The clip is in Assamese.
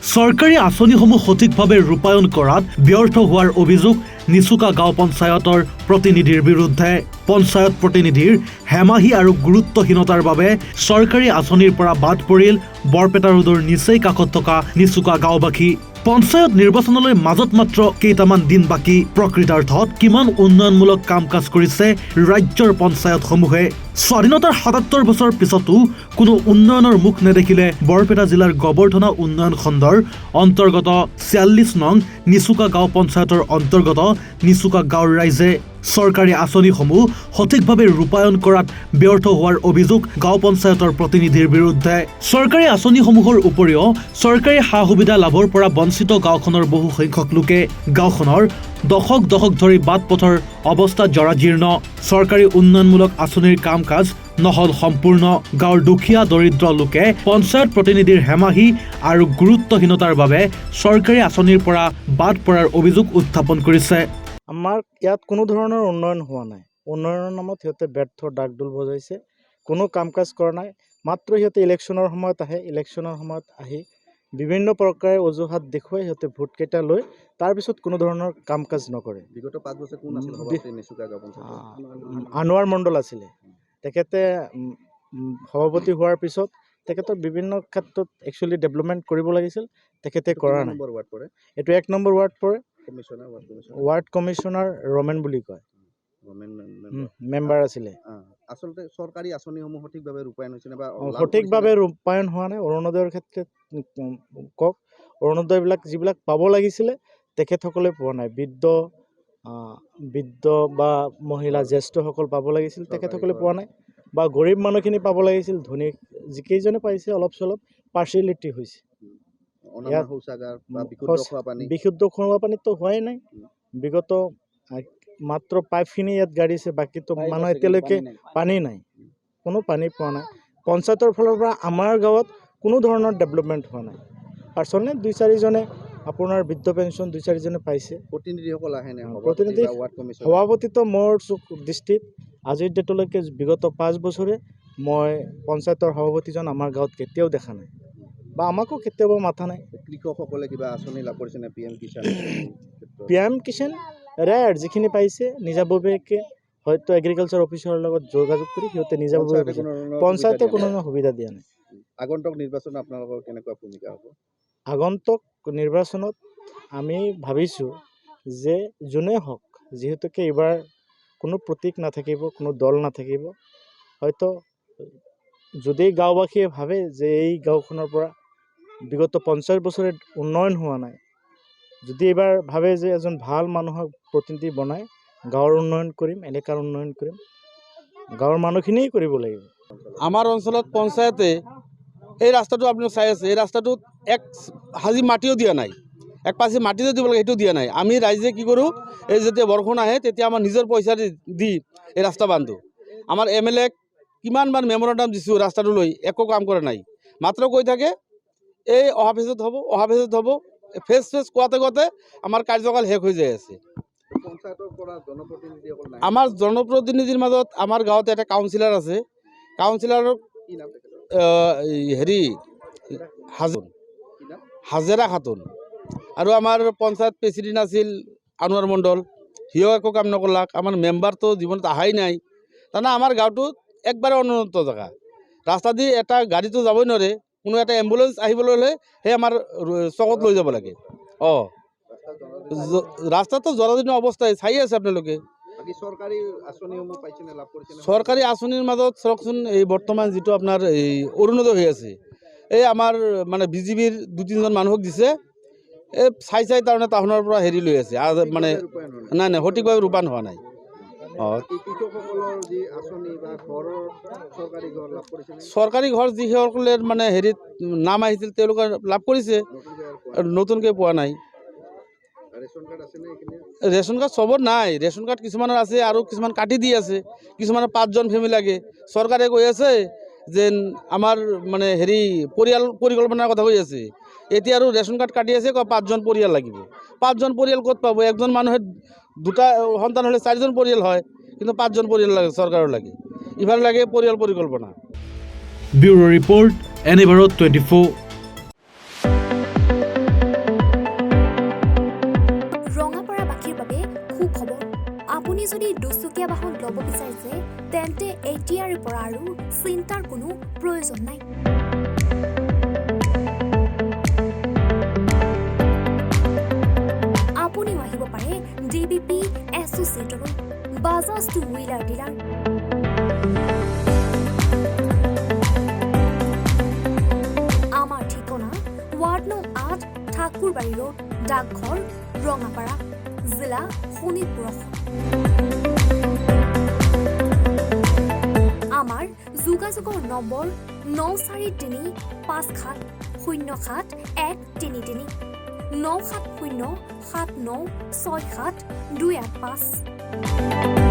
চৰকাৰী আঁচনিসমূহ সঠিকভাৱে ৰূপায়ণ কৰাত ব্যৰ্থ হোৱাৰ অভিযোগ নিচুকা গাঁও পঞ্চায়তৰ প্ৰতিনিধিৰ বিৰুদ্ধে। পঞ্চায়ত প্ৰতিনিধিৰ হেমাহি আৰু গুৰুত্বহীনতাৰ বাবে চৰকাৰী আঁচনিৰ পৰা বাদ পৰিল বৰপেটা ৰোডৰ নিচেই কাষত থকা নিচুকা গাঁওবাসী। পঞ্চায়ত নিৰ্বাচনলৈ মাজত মাত্ৰ কেইটামান দিন বাকী। প্ৰকৃতাৰ্থত কিমান উন্নয়নমূলক কাম কাজ কৰিছে ৰাজ্যৰ পঞ্চায়তসমূহে? স্বাধীনতাৰ ৭৭ বছৰ পিছতো কোনো উন্নয়নৰ মুখ নেদেখিলে বৰপেটা জিলাৰ গোবৰ্ধনা উন্নয়ন খণ্ডৰ অন্তৰ্গত ৪৬ নং নিচুকা গাঁও পঞ্চায়তৰ অন্তৰ্গত নিচুকা গাঁৱৰ ৰাইজে। চৰকাৰী আঁচনিসমূহ সঠিকভাৱে ৰূপায়ণ কৰাত ব্যৰ্থ হোৱাৰ অভিযোগ গাঁও পঞ্চায়তৰ প্ৰতিনিধিৰ বিৰুদ্ধে। চৰকাৰী আঁচনিসমূহৰ উপৰিও চৰকাৰী সা সুবিধা লাভৰ পৰা বঞ্চিত গাঁওখনৰ বহু সংখ্যক লোকে। গাঁওখনৰ দশক ধৰি বাট পথৰ অৱস্থা জৰাজীৰ্ণ। চৰকাৰী উন্নয়নমূলক আঁচনিৰ কাম কাজ নহল সম্পূৰ্ণ। গাঁৱৰ দুখীয়া দৰিদ্ৰ লোকে পঞ্চায়ত প্ৰতিনিধিৰ হেমাহি আৰু গুৰুত্বহীনতাৰ বাবে চৰকাৰী আঁচনিৰ পৰা বাদ পৰাৰ অভিযোগ উত্থাপন কৰিছে। আমাৰ ইয়াত কোনো ধৰণৰ উন্নয়ন হোৱা নাই। উন্নয়নৰ নামত সিহঁতে ব্যৰ্থ ডাকডোল বজাইছে, কোনো কাম কাজ কৰা নাই। মাত্ৰ সিহঁতে ইলেকশ্যনৰ সময়ত আহে, ইলেকশ্যনৰ সময়ত আহি বিভিন্ন প্ৰকাৰে অজুহাত দেখুৱাই সিহঁতে ভোটকেইটা লৈ তাৰপিছত কোনো ধৰণৰ কাম কাজ নকৰে। বিগত 5 বছৰ কোন আছিল নিচুকা গাঁও পঞ্চায়ত? আনোৱাৰ মণ্ডল আছিলে। তেখেতে সভাপতি হোৱাৰ পিছত তেখেতৰ বিভিন্ন ক্ষেত্ৰত একচুৱেলি ডেভেলপমেণ্ট কৰিব লাগিছিল, তেখেতে কৰা নাই। এইটো 1 নম্বৰ ৱাৰ্ড পৰে। ৱাৰ্ড কমিশ্যনাৰ ৰমেন বুলি কয়, মেম্বাৰ আছিলে। আচলতে চৰকাৰী আঁচনিসমূহ সঠিকভাৱে ৰূপায়ণ হৈছে বা সঠিকভাৱে ৰূপায়ণ হোৱা নাই। অৰুণোদয়ৰ ক্ষেত্ৰত কওক, অৰুণোদয়বিলাক যিবিলাক পাব লাগিছিলে তেখেতসকলে পোৱা নাই। বৃদ্ধ বা মহিলা জ্যেষ্ঠসকল পাব লাগিছিল, তেখেতসকলে পোৱা নাই। বা গৰীব মানুহখিনি পাব লাগিছিল, ধনী যিকেইজনে পাইছে অলপ চলপ পাৰ্চিয়েলিটি হৈছে। বিশুদ্ধ খোৱা পানীতো হোৱাই নাই। বিগত মাত্ৰ পাইপখিনি ইয়াত গাড়ীছে, বাকীতো মানুহ এতিয়ালৈকে পানী নাই, কোনো পানী পোৱা নাই। পঞ্চায়তৰ ফালৰ পৰা আমাৰ গাঁৱত কোনো ধৰণৰ ডেভেলপমেণ্ট হোৱা নাই। পাৰ্চনেলি 2-4জনে আপোনাৰ বৃদ্ধ পেঞ্চন 2-4জনে পাইছে। প্ৰতিনিধিসকল আহে নে? প্ৰতিনিধি সভাপতিটো মোৰ দৃষ্টিত আজিৰ ডেটলৈকে বিগত 5 বছৰে মই পঞ্চায়তৰ সভাপতিজন আমাৰ গাঁৱত কেতিয়াও দেখা নাই বা আমাকো কেতিয়াবা মাথা নাই। কৃষকসকলে কিবা আঁচনি লাভ কৰিছে নে? PM কিষাণ ৰেয়াৰ যিখিনি পাইছে নিজাববীয়াকৈ হয়তো এগ্ৰিকালচাৰ অফিচাৰৰ লগত যোগাযোগ কৰি সিহঁতে নিজাববীয়াকৈ পঞ্চায়তে কোনো সুবিধা দিয়া নাই। আগন্তুক নিৰ্বাচনত আপোনালোকৰ কেনেকুৱা ভূমিকা হ'ব? আগন্তুক নিৰ্বাচনত আমি ভাবিছোঁ যে যোনে হওক, যিহেতুকে এইবাৰ কোনো প্ৰতীক নাথাকিব, কোনো দল নাথাকিব, হয়তো যদি গাঁওবাসীয়ে ভাবে যে এই গাঁওখনৰ পৰা বিগত 50 বছৰে উন্নয়ন হোৱা নাই, যদি এইবাৰ ভাবে যে এজন ভাল মানুহক প্ৰতিনিধি বনাই গাঁৱৰ উন্নয়ন কৰিম, এলেকাৰ উন্নয়ন কৰিম, গাঁৱৰ মানুহখিনিয়ে কৰিব লাগিব। আমাৰ অঞ্চলত পঞ্চায়তে এই ৰাস্তাটো আপুনি চাই আছে, এই ৰাস্তাটোত এক হাজি মাটিও দিয়া নাই, এক পাচি মাটিও দিব লাগে, সেইটো দিয়া নাই। আমি ৰাইজে কি কৰোঁ, এই যেতিয়া বৰষুণ আহে তেতিয়া আমাৰ নিজৰ পইচা দি এই ৰাস্তা বান্ধো। আমাৰ MLA কিমানবাৰ মেমৰেণ্ডাম দিছোঁ ৰাস্তাটো লৈ, একো কাম কৰা নাই। মাত্ৰ কৈ থাকে এই অহা ফেজত হ'ব। ফেজ কোৱাতে আমাৰ কাৰ্যকাল শেষ হৈ যায় আছে। আমাৰ জনপ্ৰতিনিধিৰ মাজত আমাৰ গাঁৱত এটা কাউন্সিলাৰ আছে। কাউন্সিলাৰৰ হাজেৰা খাতুন, আৰু আমাৰ পঞ্চায়ত প্ৰেচিডেণ্ট আছিল আনোৱাৰ মণ্ডল, সিও একো কাম নকৰলাক। আমাৰ মেম্বাৰটো জীৱনত অহাই নাই। তাৰমানে আমাৰ গাঁৱটোত একবাৰে অনুন্নত জেগা, ৰাস্তা দি এটা গাড়ীটো যাবই নোৱাৰে। কোনো এটা এম্বুলেঞ্চ আহিবলৈ হ'লে সেই আমাৰ চকত লৈ যাব লাগে। ৰাস্তাটো জৰাজীৰ্ণ অৱস্থাই চাই আছে আপোনালোকে। চৰকাৰী আঁচনিৰ মাজত চাওকচোন, এই বৰ্তমান যিটো আপোনাৰ এই অৰুণোদয় হৈ আছে, এই আমাৰ মানে BJPৰ 2-3জন মানুহক দিছে। এই চাই তাৰমানে টাউনৰ পৰা হেৰি লৈ আছে, মানে নাই সঠিকভাৱে ৰূপায়ণ হোৱা নাই। চৰকাৰী ঘৰ যিসকলে মানে হেৰিত নাম আহিছিল তেওঁলোকে লাভ কৰিছে, নতুনকৈ পোৱা নাই। ৰেচন কাৰ্ড চবৰ নাই, ৰেচন কাৰ্ড কিছুমানৰ আছে আৰু কিছুমান কাটি দি আছে। কিছুমানৰ 5জন ফেমিলি লাগে। চৰকাৰে কৈ আছে যে আমাৰ মানে হেৰি পৰিয়াল পৰিকল্পনাৰ কথা কৈ আছে। এতিয়া আৰু ৰেচন কাৰ্ড কাটি আছে, 5জন পৰিয়াল লাগিব। 5জন পৰিয়াল ক'ত পাব? একজন মানুহে 2টা সন্তান হ'লে 4জন পৰিয়াল হয়, কিন্তু 5জন পৰিয়াল লাগে চৰকাৰৰ লাগে। ইফালে লাগে পৰিয়াল পৰিকল্পনা। Bureau report, any Bharat 24। ল'ব বিচাৰিছে তেন্তে এতিয়াৰে পৰা আৰু চিন্তাৰ কোনো প্ৰয়োজন নাই। আপুনিও আহিব পাৰে DBP এছ'চিয়েটলৈ, বাজাজ টু হুইলাৰ ডিলাৰ। আমাৰ ঠিকনা ৱাৰ্ড নং 8 ঠাকুৰবাৰী ৰোড, ডাকঘৰ, ৰঙাপাৰা, জিলা শোণিতপুৰ। আমাৰ যোগাযোগৰ নম্বৰ 9435707133 9707967285285।